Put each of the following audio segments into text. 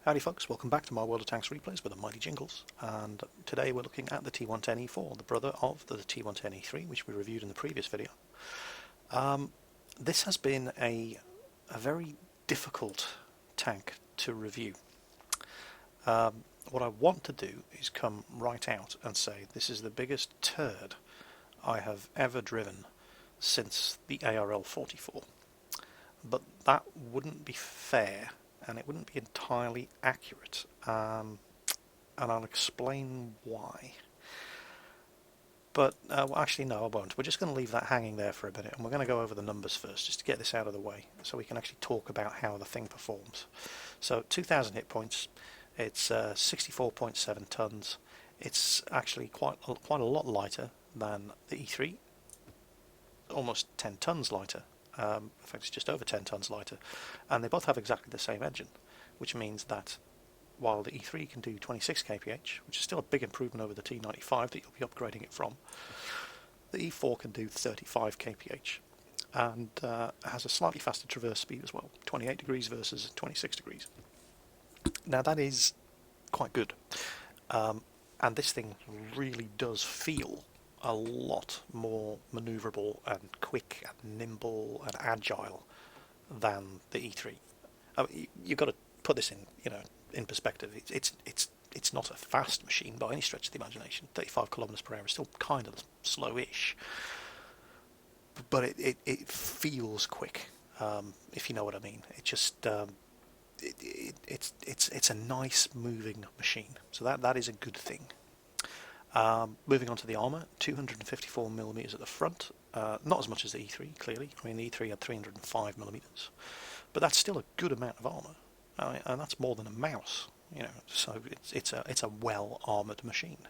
Howdy folks, welcome back to my World of Tanks replays with the Mighty Jingles, and today we're looking at the T110E4, the brother of the T110E3, which we reviewed in the previous video. This has been a very difficult tank to review. What I want to do is come right out and say this is the biggest turd I have ever driven since the ARL 44, but that wouldn't be fair and it wouldn't be entirely accurate, and I'll explain why. But well, actually no, I won't. We're just going to leave that hanging there for a minute, and we're going to go over the numbers first just to get this out of the way so we can actually talk about how the thing performs. So 2,000 hit points, it's 64.7 tons. It's actually quite a lot lighter than the E3, almost 10 tons lighter. In fact, it's just over 10 tons lighter, and they both have exactly the same engine, which means that while the E3 can do 26 kph, which is still a big improvement over the T95 that you'll be upgrading it from, the E4 can do 35 kph and has a slightly faster traverse speed as well, 28 degrees versus 26 degrees. Now that is quite good, and this thing really does feel a lot more manoeuvrable and quick and nimble and agile than the E3. I mean, you've got to put this in perspective. It's not a fast machine by any stretch of the imagination. 35 kilometers per hour is still kind of slowish, but it feels quick, if you know what I mean. It just it's a nice moving machine, so that is a good thing. Moving on to the armour, 254mm at the front, not as much as the E3, clearly. I mean, the E3 had 305mm, but that's still a good amount of armour, and that's more than a mouse, so it's a well-armoured machine.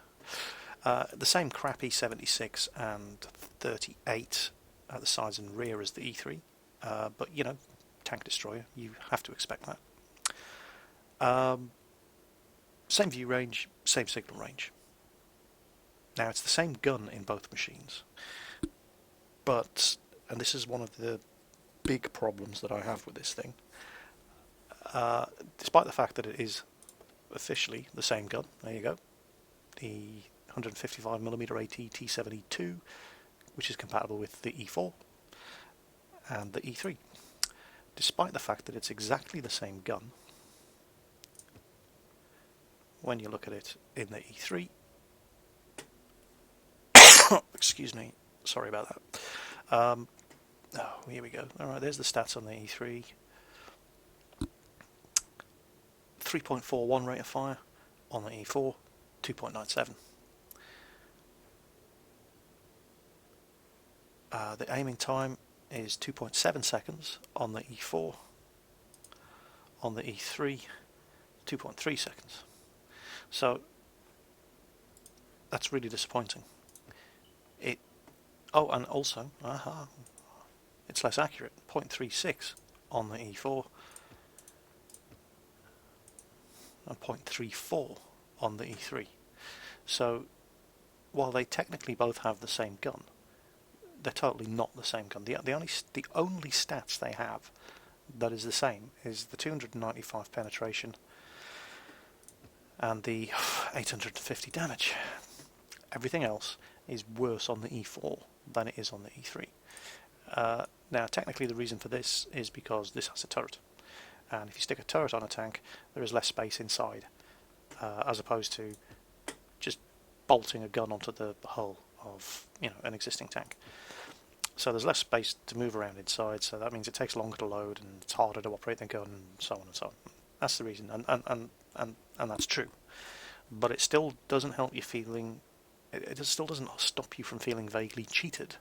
The same crappy 76 and 38 at the sides and rear as the E3, but, tank destroyer, you have to expect that. Same view range, same signal range. Now, it's the same gun in both machines, but, and this is one of the big problems that I have with this thing, despite the fact that it is officially the same gun, there you go, the 155mm AT T72, which is compatible with the E4 and the E3. Despite the fact that it's exactly the same gun, when you look at it in the E3, excuse me, sorry about that. Oh, here we go. Alright, there's the stats on the E3. 3.41 rate of fire. On the E4, 2.97. The aiming time is 2.7 seconds on the E4. On the E3, 2.3 seconds. So, that's really disappointing. Oh, and also, it's less accurate, 0.36 on the E4 and 0.34 on the E3. So, while they technically both have the same gun, they're totally not the same gun. The only stats they have that is the same is the 295 penetration and the 850 damage. Everything else is worse on the E4 than it is on the E3. Now, technically the reason for this is because this has a turret, and if you stick a turret on a tank, there is less space inside, as opposed to just bolting a gun onto the hull of an existing tank. So there's less space to move around inside, so that means it takes longer to load and it's harder to operate the gun, and so on and so on. That's the reason, and that's true. But it still doesn't help you feeling. It still doesn't stop you from feeling vaguely cheated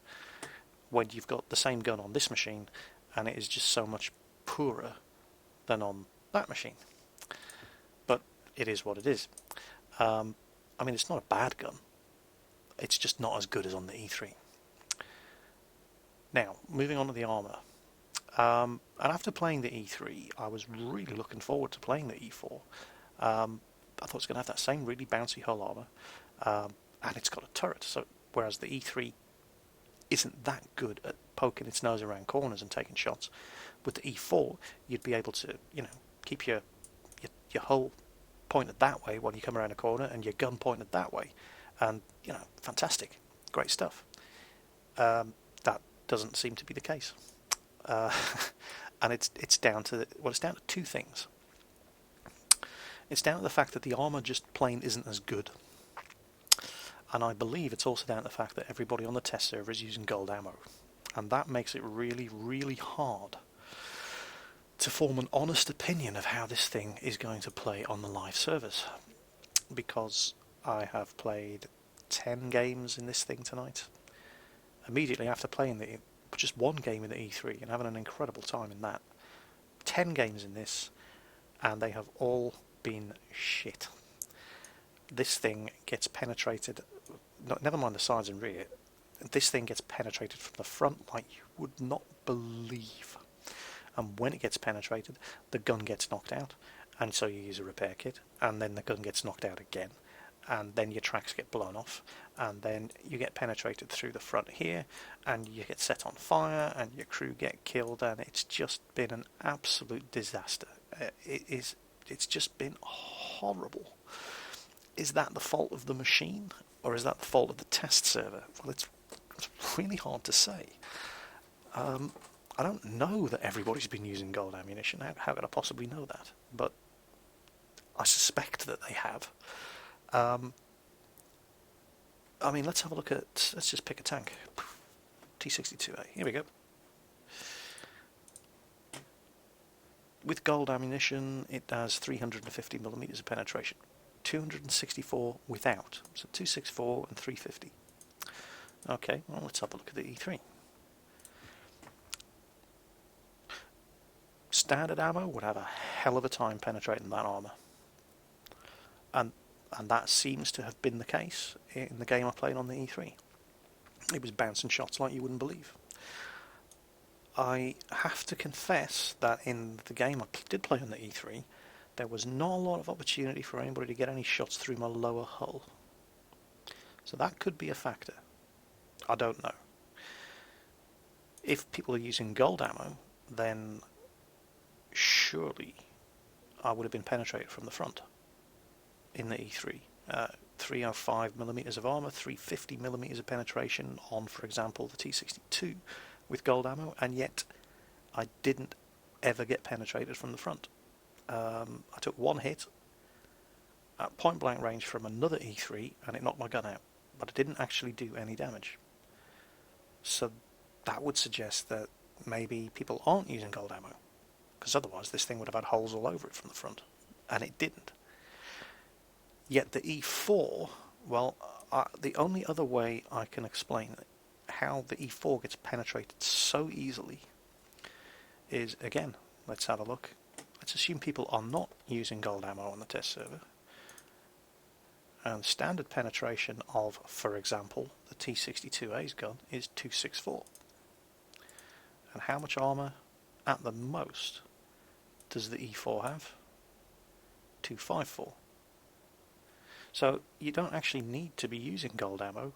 when you've got the same gun on this machine and it is just so much poorer than on that machine. But it is what it is. I mean, it's not a bad gun. It's just not as good as on the E3. Now, moving on to the armour. And after playing the E3, I was really looking forward to playing the E4. I thought it was going to have that same really bouncy hull armour. And it's got a turret, so whereas the E3 isn't that good at poking its nose around corners and taking shots, with the E4 you'd be able to keep your your hull pointed that way when you come around a corner and your gun pointed that way. And, fantastic. Great stuff. That doesn't seem to be the case. And it's down to two things. It's down to the fact that the armour just plain isn't as good. And I believe it's also down to the fact that everybody on the test server is using gold ammo. And that makes it really, really hard to form an honest opinion of how this thing is going to play on the live servers. Because I have played 10 games in this thing tonight. Immediately after playing just one game in the E3 and having an incredible time in that. 10 games in this, and they have all been shit. This thing gets penetrated, never mind the sides and rear, this thing gets penetrated from the front like you would not believe. And when it gets penetrated, the gun gets knocked out, and so you use a repair kit, and then the gun gets knocked out again, and then your tracks get blown off, and then you get penetrated through the front here, and you get set on fire, and your crew get killed, and it's just been an absolute disaster. It's just been horrible. Is that the fault of the machine, or is that the fault of the test server? Well, it's really hard to say. I don't know that everybody's been using gold ammunition. How could I possibly know that? But I suspect that they have. Let's have a look at... Let's just pick a tank. T62A. Here we go. With gold ammunition, it has 350mm of penetration. 264 without. So 264 and 350. Okay, well, let's have a look at the E3. Standard ammo would have a hell of a time penetrating that armour. And that seems to have been the case in the game I played on the E3. It was bouncing shots like you wouldn't believe. I have to confess that in the game I did play on the E3, there was not a lot of opportunity for anybody to get any shots through my lower hull. So that could be a factor. I don't know. If people are using gold ammo, then surely I would have been penetrated from the front in the E3. 305mm of armour, 350mm of penetration on, for example, the T62 with gold ammo, and yet I didn't ever get penetrated from the front. I took one hit at point blank range from another E3 and it knocked my gun out, but it didn't actually do any damage. So that would suggest that maybe people aren't using gold ammo, because otherwise this thing would have had holes all over it from the front, and it didn't. Yet the E4, well, the only other way I can explain how the E4 gets penetrated so easily is, again, let's have a look. Let's assume people are not using gold ammo on the test server. And standard penetration of, for example, the T62A's gun is 264. And how much armour at the most does the E4 have? 254. So you don't actually need to be using gold ammo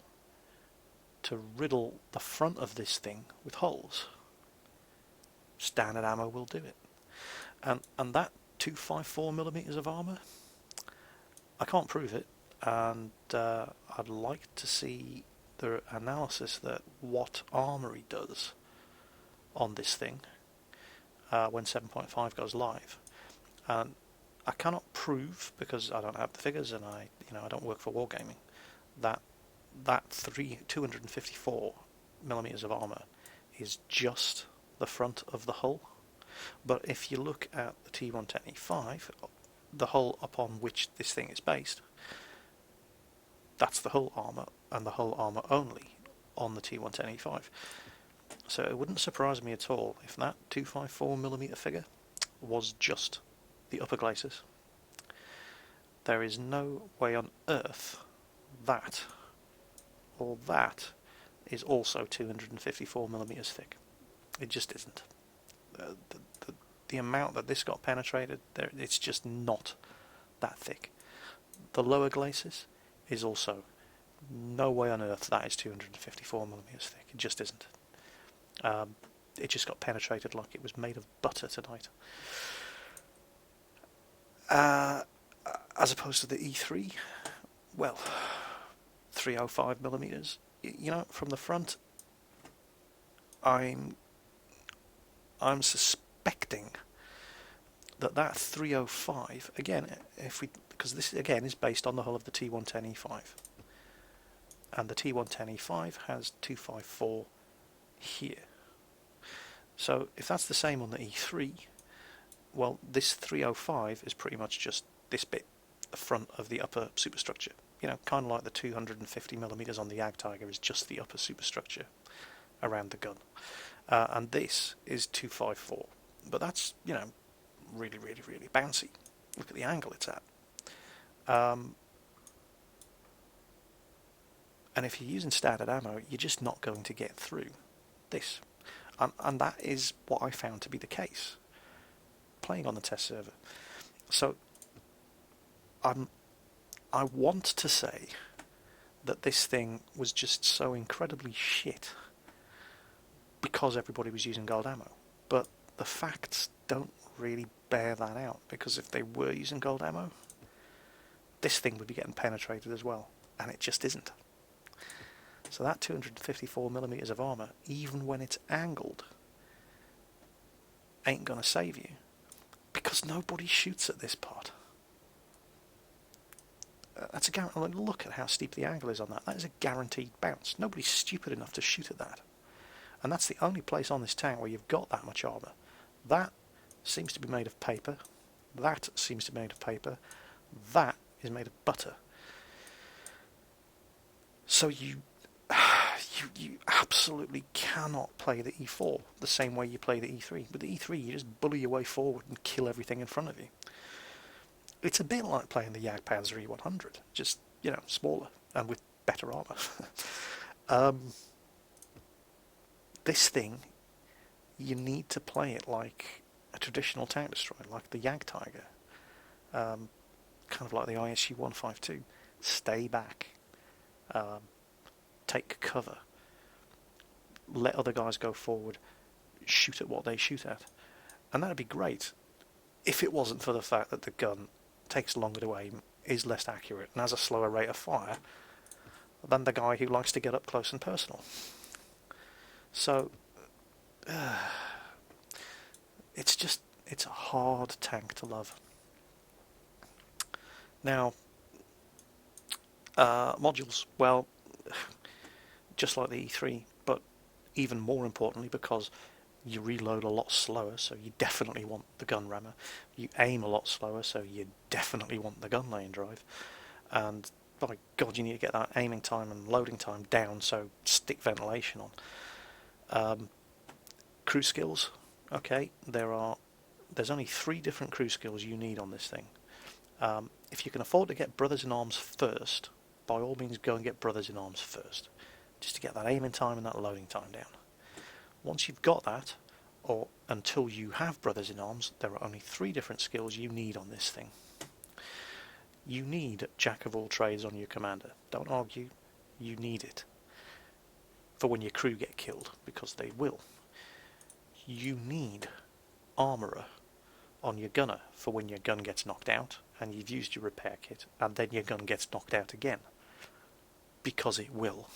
to riddle the front of this thing with holes. Standard ammo will do it. And that 254mm of armour, I can't prove it, and I'd like to see the analysis that what Armory does on this thing when 7.5 goes live. And I cannot prove, because I don't have the figures and I don't work for Wargaming, that 254mm of armour is just the front of the hull. But if you look at the T110E4, the hull upon which this thing is based, that's the hull armour, and the hull armour only on the T110E4. So it wouldn't surprise me at all if that 254mm figure was just the upper glacis. There is no way on earth that is also 254mm thick. It just isn't. The amount that this got penetrated, it's just not that thick. The lower glacis is also no way on earth that is 254mm thick. It just isn't. It just got penetrated like it was made of butter tonight. As opposed to the E3, well, 305 millimeters. You know, from the front, I'm suspecting that 305 again, because this again is based on the hull of the T110E5, and the T110E5 has 254 here. So if that's the same on the E3, well, this 305 is pretty much just this bit, the front of the upper superstructure. You know, kind of like the 250 millimeters on the Jagdtiger is just the upper superstructure around the gun. And this is 254. But that's, you know, really, really, really bouncy. Look at the angle it's at. And if you're using standard ammo, you're just not going to get through this. And that is what I found to be the case playing on the test server. So I want to say that this thing was just so incredibly shit because everybody was using gold ammo. But the facts don't really bear that out, because if they were using gold ammo, this thing would be getting penetrated as well, and it just isn't. So that 254 millimeters of armour, even when it's angled, ain't gonna save you, because nobody shoots at this part. That's a guarantee. Look at how steep the angle is on that. That is a guaranteed bounce. Nobody's stupid enough to shoot at that. And that's the only place on this tank where you've got that much armour. That seems to be made of paper. That seems to be made of paper. That is made of butter. So you absolutely cannot play the E4 the same way you play the E3. With the E3, you just bully your way forward and kill everything in front of you. It's a bit like playing the Jagdpanzer E100, just, you know, smaller and with better armour. This thing, you need to play it like a traditional tank destroyer, like the Jagdtiger, kind of like the ISU-152. Stay back, take cover, let other guys go forward, shoot at what they shoot at, and that'd be great if it wasn't for the fact that the gun takes longer to aim, is less accurate, and has a slower rate of fire than the guy who likes to get up close and personal. So it's a hard tank to love. Now, modules, well, just like the E3, but even more importantly, because you reload a lot slower, so you definitely want the gun rammer. You aim a lot slower, so you definitely want the gun lane drive. And by God, you need to get that aiming time and loading time down, so stick ventilation on. Crew skills, okay, there's only 3 different crew skills you need on this thing. If you can afford to get Brothers in Arms first, by all means go and get Brothers in Arms first, just to get that aiming time and that loading time down. Once you've got that, or until you have Brothers in Arms, there are only 3 different skills you need on this thing. You need Jack of all trades on your commander. Don't argue, you need it. For when your crew get killed, because they will. You need Armourer on your gunner, for when your gun gets knocked out, and you've used your repair kit, and then your gun gets knocked out again. Because it will.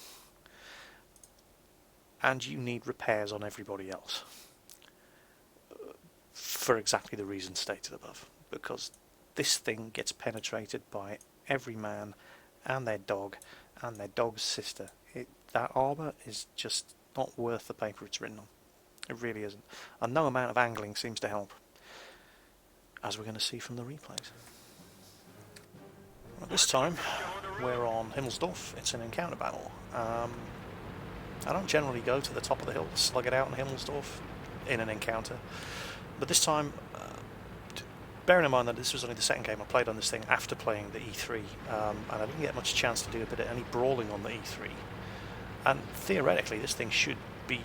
And you need repairs on everybody else, for exactly the reason stated above, because this thing gets penetrated by every man and their dog and their dog's sister. That armour is just not worth the paper it's written on. It really isn't. And no amount of angling seems to help, as we're going to see from the replays. Well, this time we're on Himmelsdorf. It's an encounter battle. I don't generally go to the top of the hill to slug it out in Himmelsdorf in an encounter, but this time, bearing in mind that this was only the second game I played on this thing after playing the E3, and I didn't get much chance to do a bit of any brawling on the E3, and theoretically this thing should be,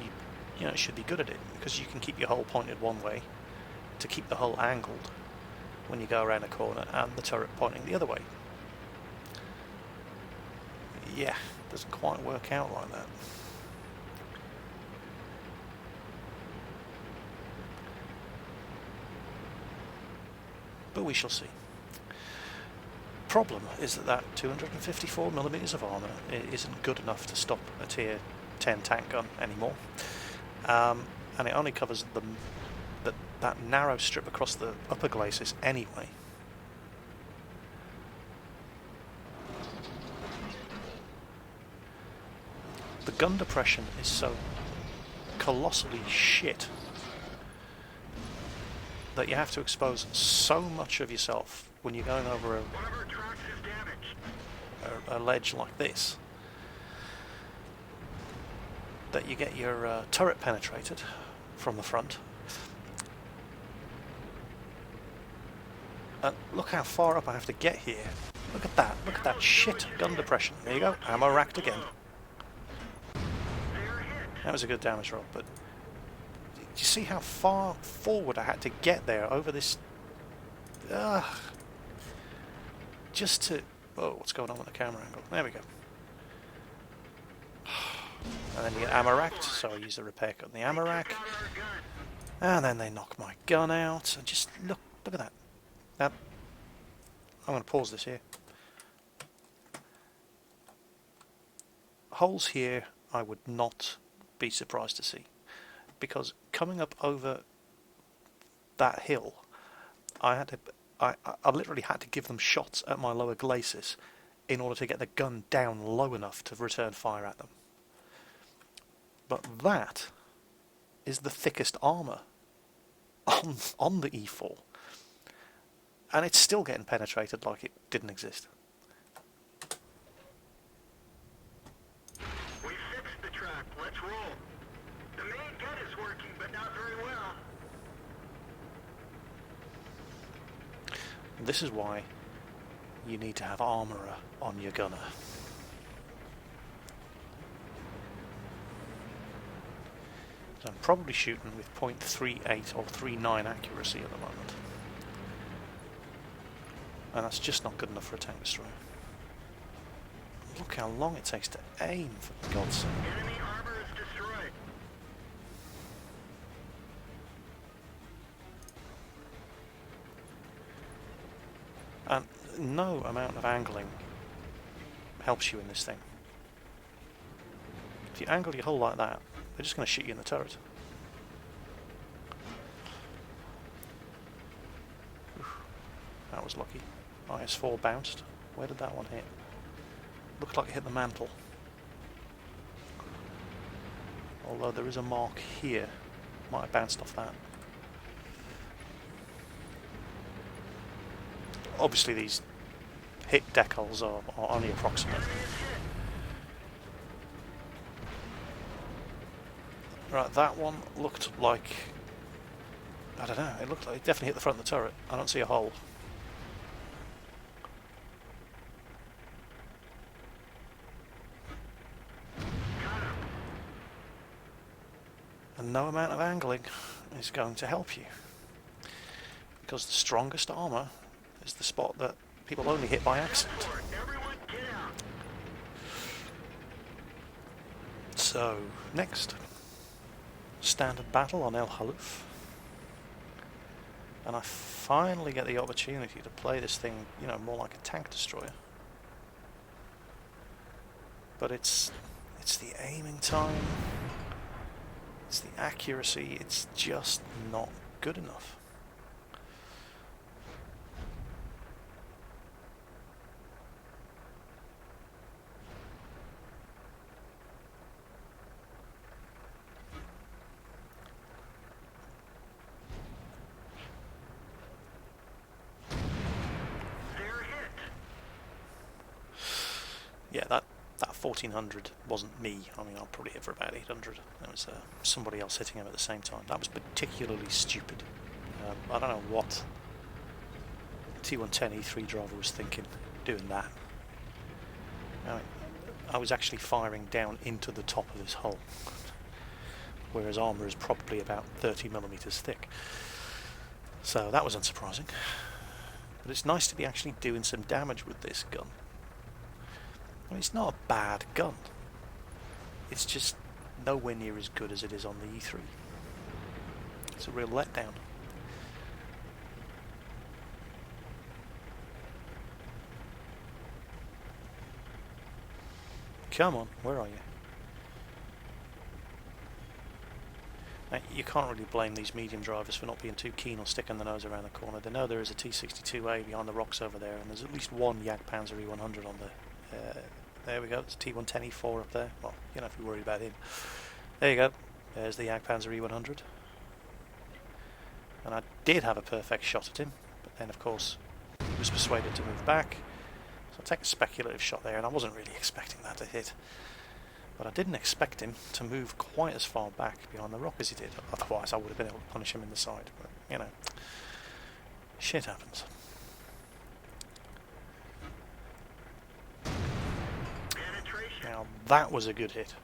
you know, it should be good at it, because you can keep your hull pointed one way to keep the hull angled when you go around a corner, and the turret pointing the other way. Yeah, it doesn't quite work out like that. But we shall see. problem is that 254mm of armour isn't good enough to stop a tier 10 tank gun anymore, and it only covers that narrow strip across the upper glacis anyway. The gun depression is so colossally shit that you have to expose so much of yourself when you're going over a ledge like this that you get your turret penetrated from the front. And look how far up I have to get here. Look at that shit gun depression. There you go, ammo racked again. That was a good damage roll, but do you see how far forward I had to get there over this? Just to... Oh, what's going on with the camera angle? There we go. And then you get ammo racked, so I use the repair cut in the ammo rack. And then they knock my gun out. And just look at that. Now, I'm going to pause this here. Holes here I would not be surprised to see, because coming up over that hill, I literally had to give them shots at my lower glacis in order to get the gun down low enough to return fire at them. But that is the thickest armour on the E4, and it's still getting penetrated like it didn't exist. We fixed the track. Let's roll. The main gun is working, but not very well. This is why you need to have armourer on your gunner. So I'm probably shooting with .38 or 39 accuracy at the moment. And that's just not good enough for a tank destroyer. Look how long it takes to aim, for God's sake. Enemy armor is destroyed. And no amount of angling helps you in this thing. If you angle your hull like that, they're just going to shoot you in the turret. Oof, that was lucky. IS-4 bounced. Where did that one hit? Looked like it hit the mantle. Although there is a mark here. Might have bounced off that. Obviously these hit decals are only approximate. Right, that one looked like... I don't know, it looked like it definitely hit the front of the turret. I don't see a hole. And no amount of angling is going to help you, because the strongest armour is the spot that people only hit by accident. So, next, standard battle on El Haluf. And I finally get the opportunity to play this thing, you know, more like a tank destroyer. But it's the aiming time, it's the accuracy, it's just not good enough. Yeah, that 1400 wasn't me. I mean, I'll probably hit for about 800. That was somebody else hitting him at the same time. That was particularly stupid. I don't know what T110E4 driver was thinking, doing that. I mean, I was actually firing down into the top of his hull, whereas armour is probably about 30mm thick. So that was unsurprising. But it's nice to be actually doing some damage with this gun. I mean, it's not a bad gun. It's just nowhere near as good as it is on the E3. It's a real letdown. Come on, where are you? Now, you can't really blame these medium drivers for not being too keen on sticking the nose around the corner. They know there is a T62A behind the rocks over there, and there's at least one Jagdpanzer E100 on there. There we go, it's T110E4 up there. Well, you know, if you're worried about him. There you go, there's the Jagdpanzer E100. And I did have a perfect shot at him, but then of course he was persuaded to move back. So I'll take a speculative shot there, and I wasn't really expecting that to hit. But I didn't expect him to move quite as far back behind the rock as he did. Otherwise I would have been able to punish him in the side. But, you know, shit happens. Now that was a good hit.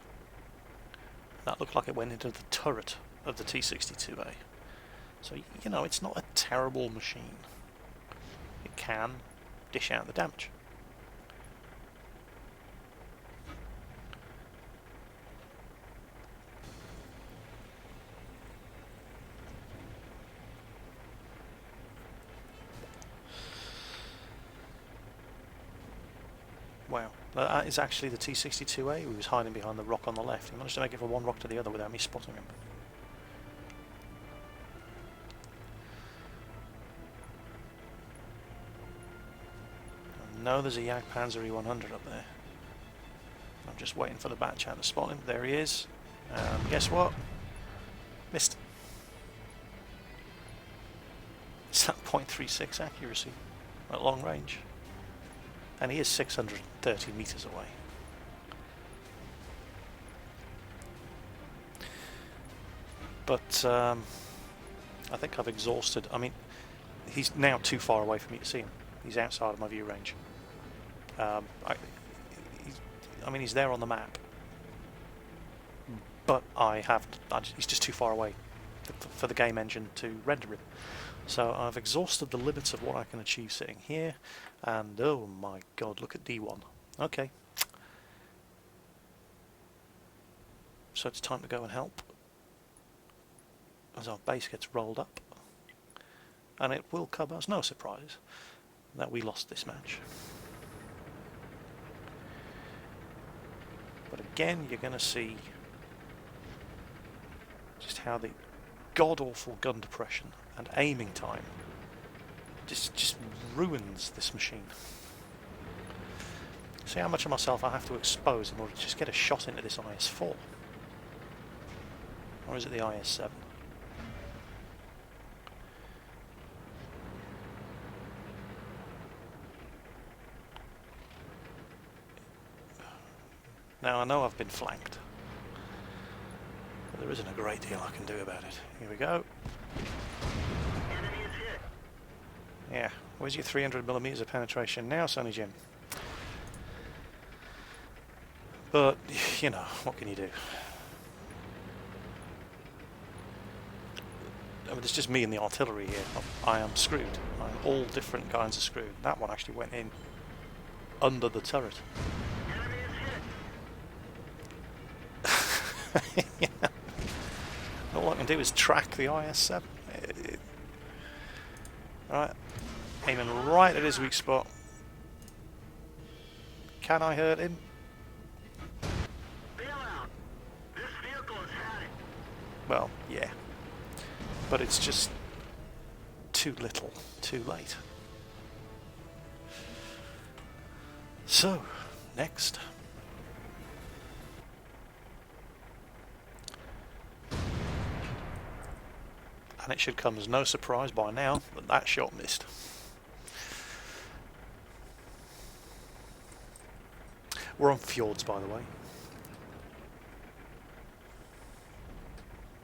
That looked like it went into the turret of the T62A. So, you know, it's not a terrible machine. It can dish out the damage. Wow, that is actually the T62A who was hiding behind the rock on the left. He managed to make it from one rock to the other without me spotting him. I know there's a Jagdpanzer E100 up there. I'm just waiting for the Batchan to spot him. There he is. Guess what? Missed. It's that .36 accuracy at long range. And he is 630 meters away. But I think I've exhausted. I mean, he's now too far away for me to see him. He's outside of my view range. I mean, he's there on the map, but he's just too far away for the game engine to render him. So I've exhausted the limits of what I can achieve sitting here, and oh my god, look at D1. Okay. So it's time to go and help, as our base gets rolled up, and it will come as no surprise that we lost this match. But again, you're going to see just how the god-awful gun depression and aiming time just ruins this machine. See how much of myself I have to expose in order to just get a shot into this IS-4. Or is it the IS-7? Now I know I've been flanked, but there isn't a great deal I can do about it. Here we go. Yeah, where's your 300mm of penetration now, Sonny Jim? But, you know, what can you do? I mean, it's just me and the artillery here. I am screwed. I'm all different kinds of screwed. That one actually went in under the turret. Yeah. All I can do is track the IS-7. Alright, aiming right at his weak spot. Can I hurt him? Well, yeah. But it's just too little, too late. So, next. And it should come as no surprise by now that that shot missed. We're on fjords, by the way.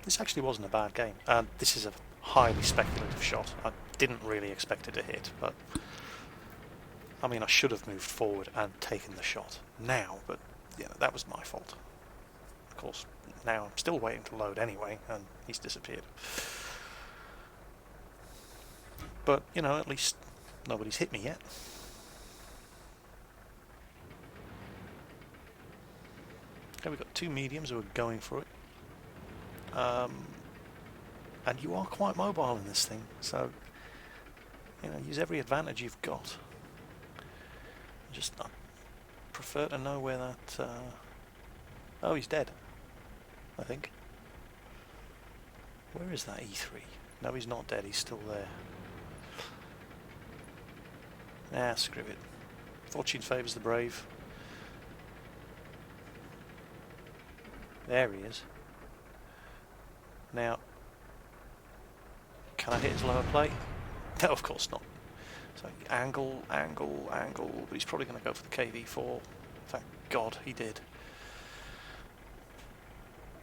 This actually wasn't a bad game. This is a highly speculative shot. I didn't really expect it to hit, but I mean, I should have moved forward and taken the shot now, but yeah, that was my fault. Of course, now I'm still waiting to load anyway, and he's disappeared. But, you know, at least nobody's hit me yet. Okay, we've got two mediums who are going for it. And you are quite mobile in this thing, so, you know, use every advantage you've got. Just prefer to know where that... Oh, he's dead, I think. Where is that E3? No, he's not dead, he's still there. Ah, screw it. Fortune favours the brave. There he is. Now, can I hit his lower plate? No, of course not. So angle, angle, angle, but he's probably going to go for the KV4. Thank God he did.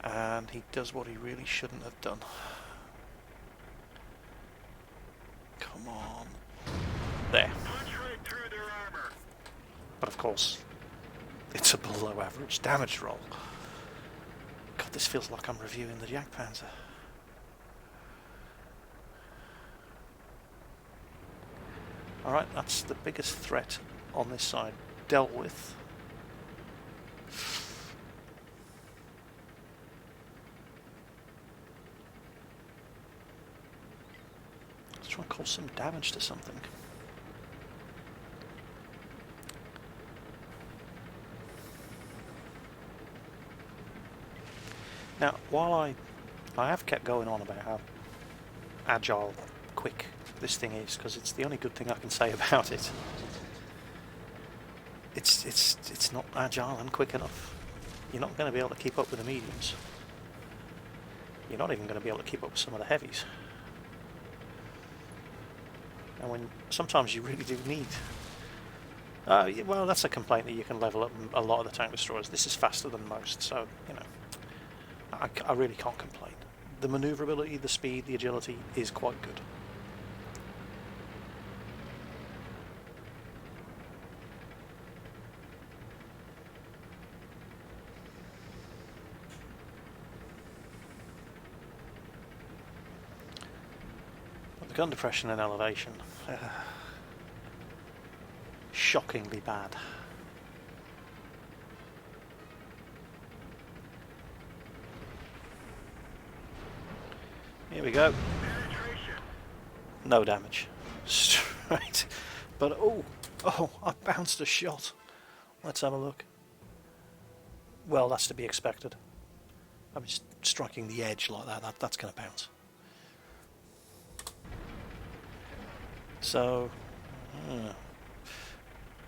And he does what he really shouldn't have done. Come on. There. Punch right through their armor. But of course, it's a below average damage roll. God, this feels like I'm reviewing the Jagdpanzer. Alright, that's the biggest threat on this side dealt with. Let's try and cause some damage to something. Now, while I have kept going on about how agile, quick this thing is, because it's the only good thing I can say about it. It's not agile and quick enough. You're not going to be able to keep up with the mediums. You're not even going to be able to keep up with some of the heavies. And when sometimes you really do need... well, that's a complaint that you can level up a lot of the tank destroyers. This is faster than most, so, you know, I really can't complain. The manoeuvrability, the speed, the agility is quite good. But the gun depression and elevation, shockingly bad. Here we go. No damage. Straight. But oh, I bounced a shot. Let's have a look. Well, that's to be expected. I mean, striking the edge like that's going to bounce. So,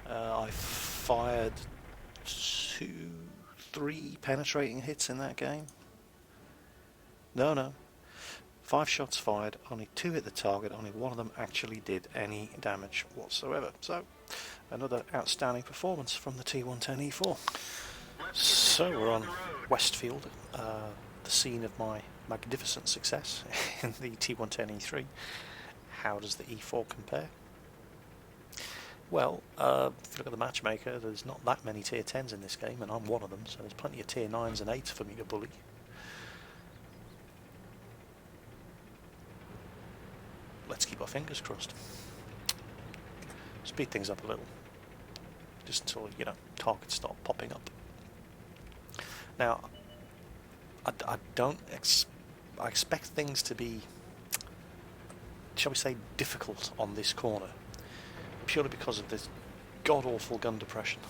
I fired 3 penetrating hits in that game. No. 5 shots fired, only 2 hit the target, only 1 of them actually did any damage whatsoever. So, another outstanding performance from the T110E4. So we're on Westfield, the scene of my magnificent success in the T110E3. How does the E4 compare? Well, if you look at the matchmaker, there's not that many tier 10s in this game, and I'm one of them, so there's plenty of tier 9s and 8s for me to bully. Let's keep our fingers crossed. Speed things up a little, just until, you know, targets start popping up. Now, I expect things to be, shall we say, difficult on this corner, purely because of this god-awful gun depression.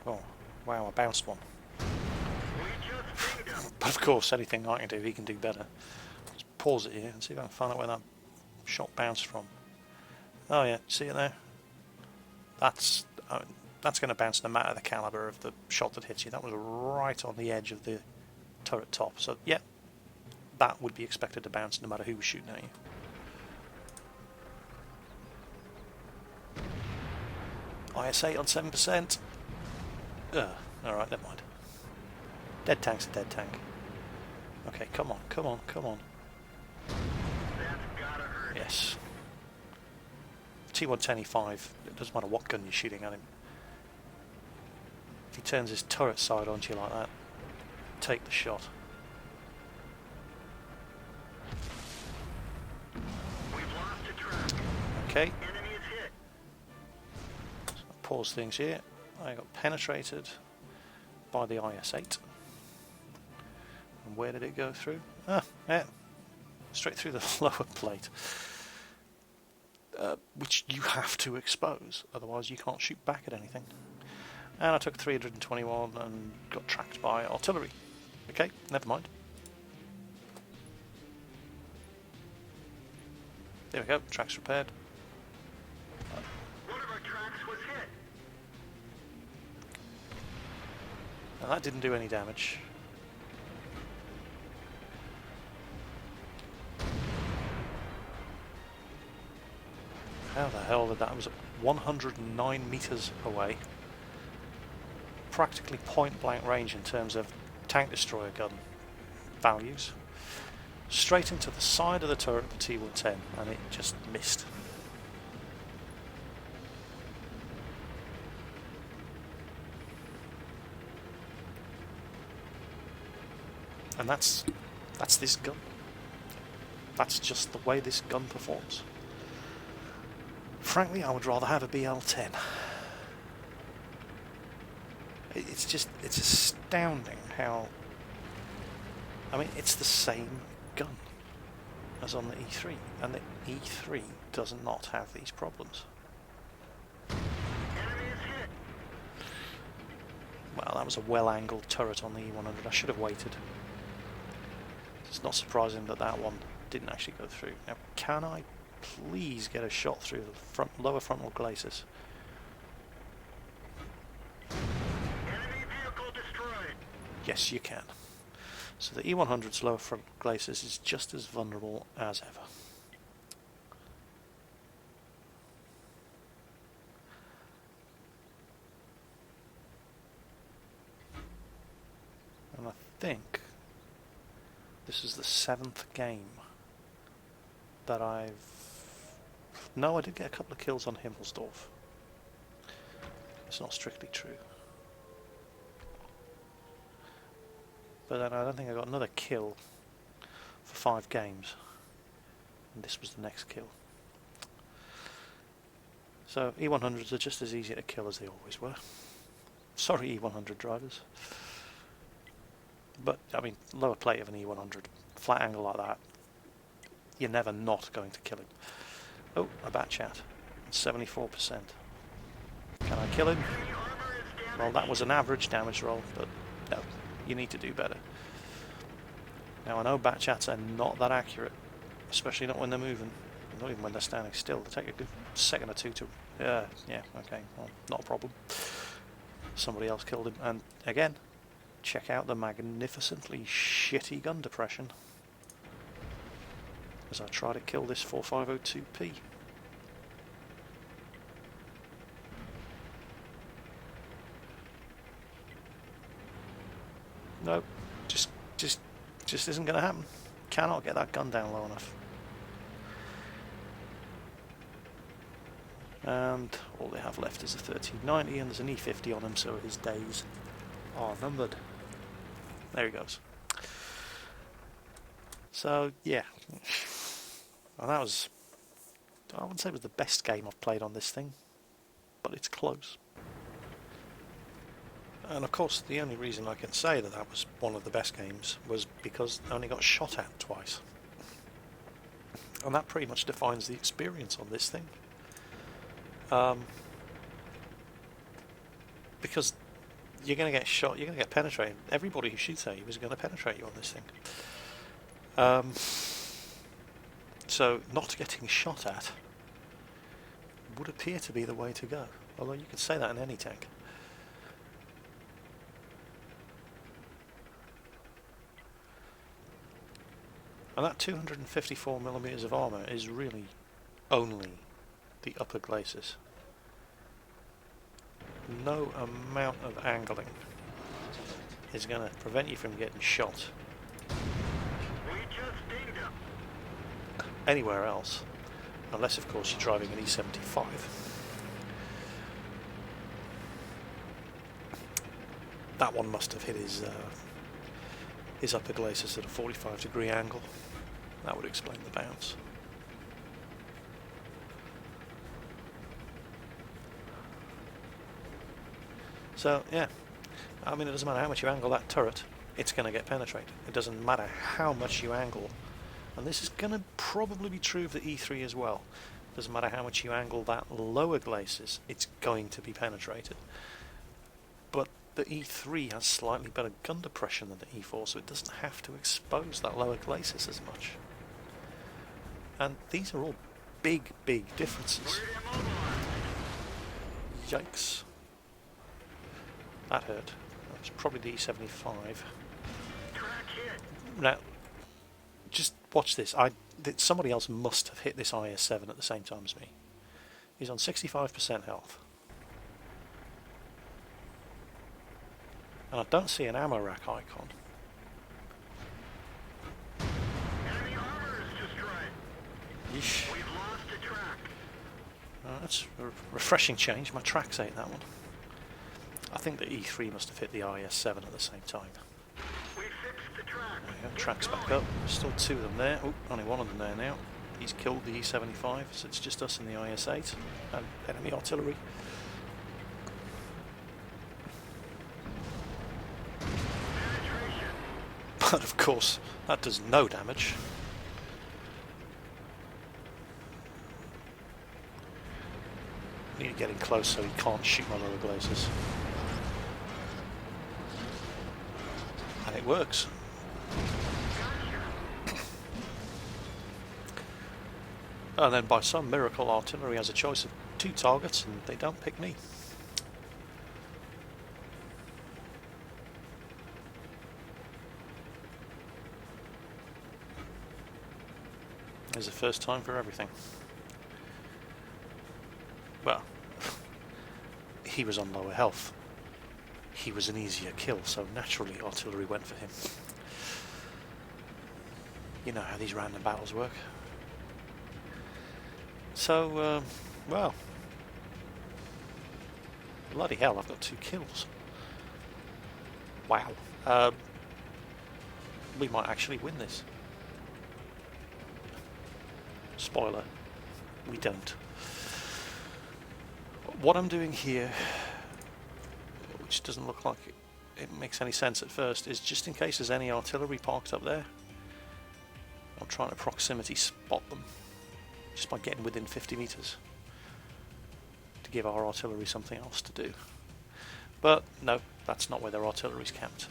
Oh, wow, I bounced one. But of course, anything I can do, he can do better. Let's pause it here and see if I can find out where that shot bounced from. Oh yeah, see it there? That's going to bounce no matter the caliber of the shot that hits you. That was right on the edge of the turret top. So yeah, that would be expected to bounce no matter who was shooting at you. IS-8 on 7%. Alright, never mind. Dead tank's a dead tank. Okay, come on. Yes. T110E5, it doesn't matter what gun you're shooting at him. If he turns his turret side onto you like that, take the shot. Okay. So I'll pause things here. I got penetrated by the IS-8. And where did it go through? Ah, yeah, straight through the lower plate. Which you have to expose, otherwise you can't shoot back at anything. And I took 321 and got tracked by artillery. Okay, never mind. There we go, tracks repaired. One of our tracks was hit. And that didn't do any damage. How the hell did that? It was 109 meters away. Practically point blank range in terms of tank destroyer gun values. Straight into the side of the turret of the T110, and it just missed. And that's this gun. That's just the way this gun performs. Frankly, I would rather have a BL-10. It's astounding how... I mean, it's the same gun as on the E3, and the E3 does not have these problems. Enemy is hit. Well, that was a well-angled turret on the E100. I should have waited. It's not surprising that that one didn't actually go through. Now, can I please get a shot through the lower frontal glacis? Enemy vehicle destroyed. Yes, you can. So the E100's lower front glacis is just as vulnerable as ever. And I think this is the 7th game that I've... No, I did get a couple of kills on Himmelsdorf. It's not strictly true. But then I don't think I got another kill for 5 games. And this was the next kill. So E100s are just as easy to kill as they always were. Sorry, E100 drivers. But, I mean, lower plate of an E100, flat angle like that, you're never not going to kill him. Oh, a bat chat. 74%. Can I kill him? Enemy armor is damaged. Well, that was an average damage roll, but no, you need to do better. Now, I know bat chats are not that accurate, especially not when they're moving, not even when they're standing still. They take a good second or two to... yeah, okay, well, not a problem. Somebody else killed him, and again, check out the magnificently shitty gun depression as I try to kill this 4502P. No, just isn't going to happen. Cannot get that gun down low enough. And all they have left is a 1390, and there's an E50 on him, so his days are numbered. There he goes. So, yeah. And that was... I wouldn't say it was the best game I've played on this thing, but it's close. And of course, the only reason I can say that that was one of the best games was because I only got shot at twice. And that pretty much defines the experience on this thing. Because you're going to get shot, you're going to get penetrated. Everybody who shoots at you is going to penetrate you on this thing. So not getting shot at would appear to be the way to go. Although you could say that in any tank. And that 254mm of armour is really only the upper glacis. No amount of angling is going to prevent you from getting shot We just dinged him. anywhere else, unless of course you're driving an E75. That one must have hit his upper glacis at a 45-degree angle. That would explain the bounce. So, yeah. I mean, it doesn't matter how much you angle that turret, it's going to get penetrated. It doesn't matter how much you angle. And this is going to probably be true of the E3 as well. Doesn't matter how much you angle that lower glacis, it's going to be penetrated. But the E3 has slightly better gun depression than the E4, so it doesn't have to expose that lower glacis as much. And these are all big, big differences. Yikes. That hurt. That was probably the E75. Now, just watch this. Somebody else must have hit this IS-7 at the same time as me. He's on 65% health. And I don't see an ammo rack icon. Enemy armor is destroyed. Yeesh. We've lost a track. That's a refreshing change. My tracks ate that one. I think the E3 must have hit the IS-7 at the same time. We fixed the track. There you go, tracks back up. Still two of them there. Oh, only one of them there now. He's killed the E75, so it's just us and the IS-8 and enemy artillery. But of course, that does no damage. Need to get him close so he can't shoot my lower glacis. And it works. And then by some miracle, artillery has a choice of two targets and they don't pick me. There's a first time for everything. Well, he was on lower health. He was an easier kill, so naturally artillery went for him. You know how these random battles work. So, well, bloody hell, I've got 2 kills. Wow. We might actually win this. Spoiler, we don't. What I'm doing here, which doesn't look like it makes any sense at first, is just in case there's any artillery parked up there, I'm trying to proximity spot them, just by getting within 50 meters, to give our artillery something else to do. But no, that's not where their artillery's camped.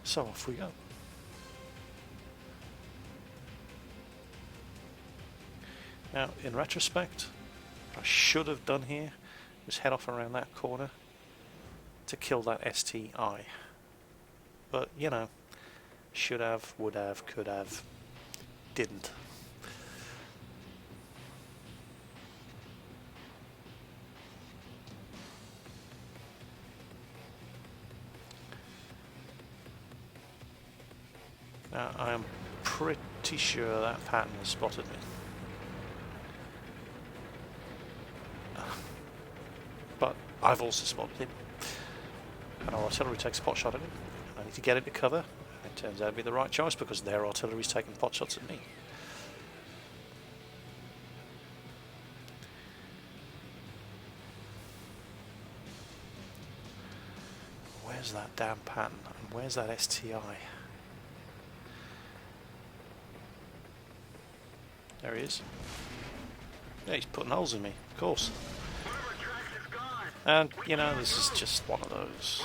So off we go. Now, in retrospect, what I should have done here was head off around that corner to kill that STI. But, you know, should have, would have, could have, didn't. Now, I am pretty sure that pattern has spotted me. But I've also spotted him. And our artillery takes a pot shot at him. I need to get into cover. It turns out to be the right choice because their artillery's taking pot shots at me. Where's that damn pattern? And where's that STI? There he is. Yeah, he's putting holes in me, of course. And, you know, this is just one of those.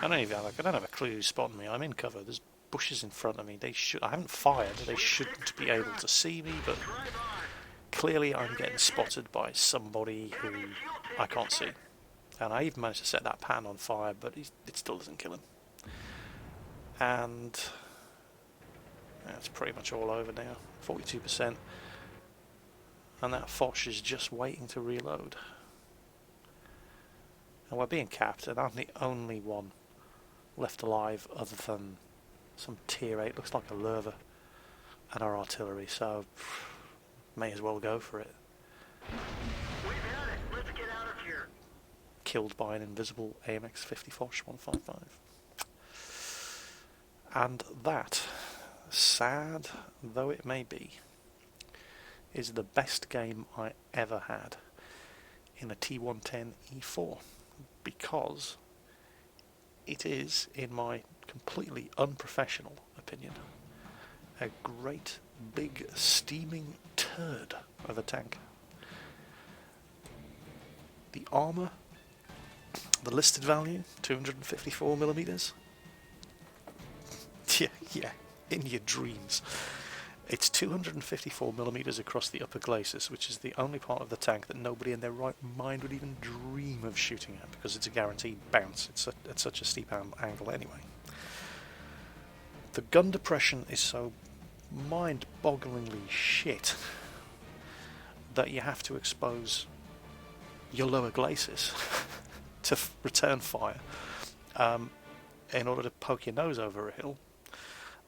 I don't have a clue who's spotting me. I'm in cover. There's bushes in front of me. I haven't fired. They shouldn't be able to see me, but clearly I'm getting spotted by somebody who I can't see. And I even managed to set that pan on fire, but it still doesn't kill him. And that's pretty much all over now. 42%. And that Foch is just waiting to reload. And we're being capped, and I'm the only one left alive other than some tier 8, looks like a Lerva, and our artillery, so may as well go for it. We've had it. Let's get out of here. Killed by an invisible AMX 50 Foch 155. And that, sad though it may be, is the best game I ever had in a T110E4, because it is, in my completely unprofessional opinion, a great big steaming turd of a tank. The armour, the listed value, 254mm. Yeah, in your dreams. It's 254mm across the upper glacis, which is the only part of the tank that nobody in their right mind would even dream of shooting at, because it's a guaranteed bounce. It's at such a steep angle anyway. The gun depression is so mind-bogglingly shit that you have to expose your lower glacis to return fire in order to poke your nose over a hill.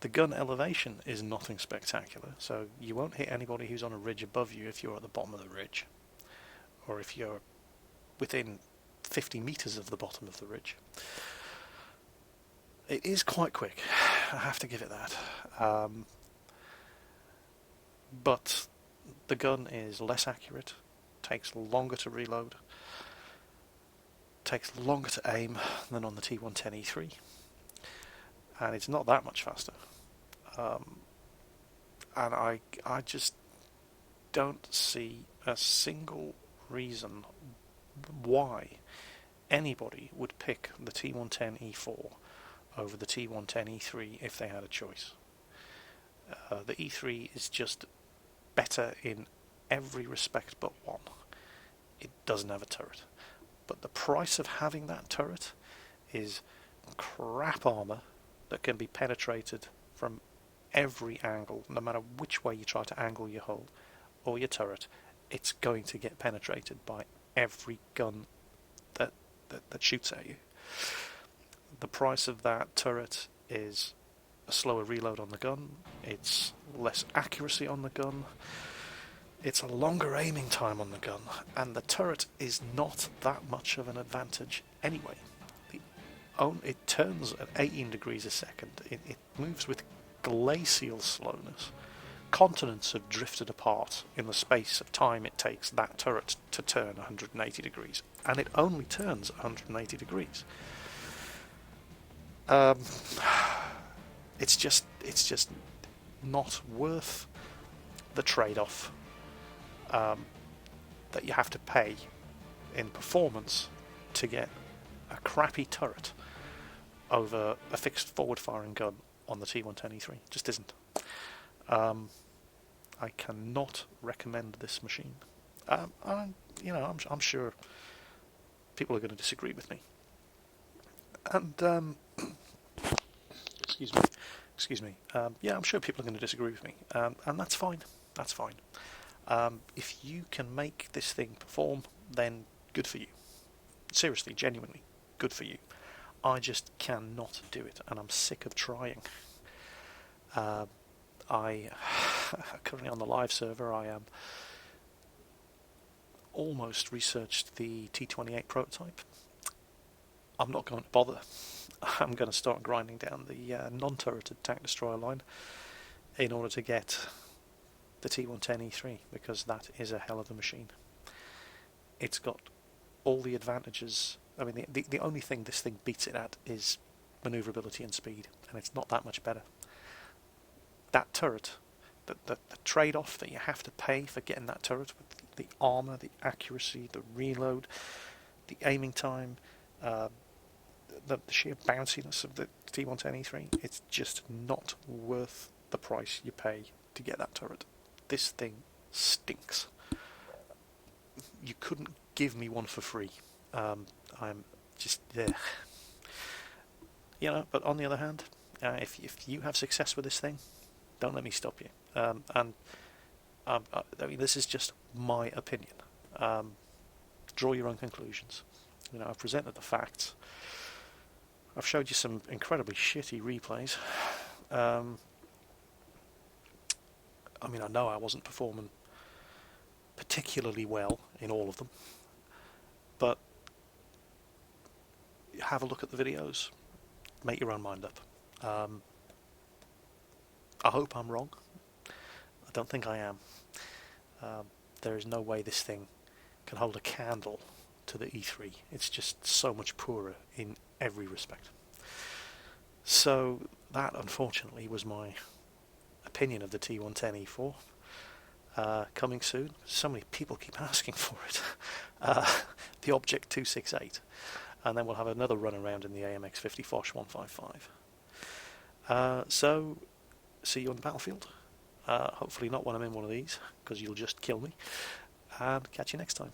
The gun elevation is nothing spectacular, so you won't hit anybody who's on a ridge above you if you're at the bottom of the ridge, or if you're within 50 metres of the bottom of the ridge. It is quite quick, I have to give it that. But the gun is less accurate, takes longer to reload, takes longer to aim than on the T110E3, and it's not that much faster. And I just don't see a single reason why anybody would pick the T110E4 over the T110E3 if they had a choice. The E3 is just better in every respect but one. It doesn't have a turret. But the price of having that turret is crap armour that can be penetrated from every angle. No matter which way you try to angle your hull or your turret, it's going to get penetrated by every gun that shoots at you. The price of that turret is a slower reload on the gun, it's less accuracy on the gun, it's a longer aiming time on the gun, and the turret is not that much of an advantage anyway. It turns at 18 degrees a second. It moves with glacial slowness. Continents have drifted apart in the space of time it takes that turret to turn 180 degrees, and it only turns 180 degrees. It's just not worth the trade-off that you have to pay in performance to get a crappy turret over a fixed forward-firing gun on the T110E3. It just isn't. I cannot recommend this machine. I'm sure people are going to disagree with me. And excuse me. Yeah, I'm sure people are going to disagree with me, and that's fine. That's fine. If you can make this thing perform, then good for you. Seriously, genuinely, good for you. I just cannot do it, and I'm sick of trying. I currently on the live server. I am almost researched the T28 prototype. I'm not going to bother. I'm going to start grinding down the non-turreted tank destroyer line in order to get the T110E3, because that is a hell of a machine. It's got all the advantages. I mean, the only thing this thing beats it at is manoeuvrability and speed, and it's not that much better. That turret, the trade-off that you have to pay for getting that turret, with the armour, the accuracy, the reload, the aiming time, the sheer bounciness of the T110E3, it's just not worth the price you pay to get that turret. This thing stinks. You couldn't give me one for free. I'm just there. But on the other hand, if you have success with this thing, don't let me stop you. I mean, this is just my opinion. Draw your own conclusions. I've presented the facts. I've showed you some incredibly shitty replays. I mean, I know I wasn't performing particularly well in all of them, but have a look at the videos, make your own mind up. I hope I'm wrong. I don't think I am. There is no way this thing can hold a candle to the E3. It's just so much poorer in every respect. So that, unfortunately, was my opinion of the T110E4. Coming soon. So many people keep asking for it. The Object 268. And then we'll have another run around in the AMX50 Foch 155. So, see you on the battlefield. Hopefully not when I'm in one of these, because you'll just kill me. And catch you next time.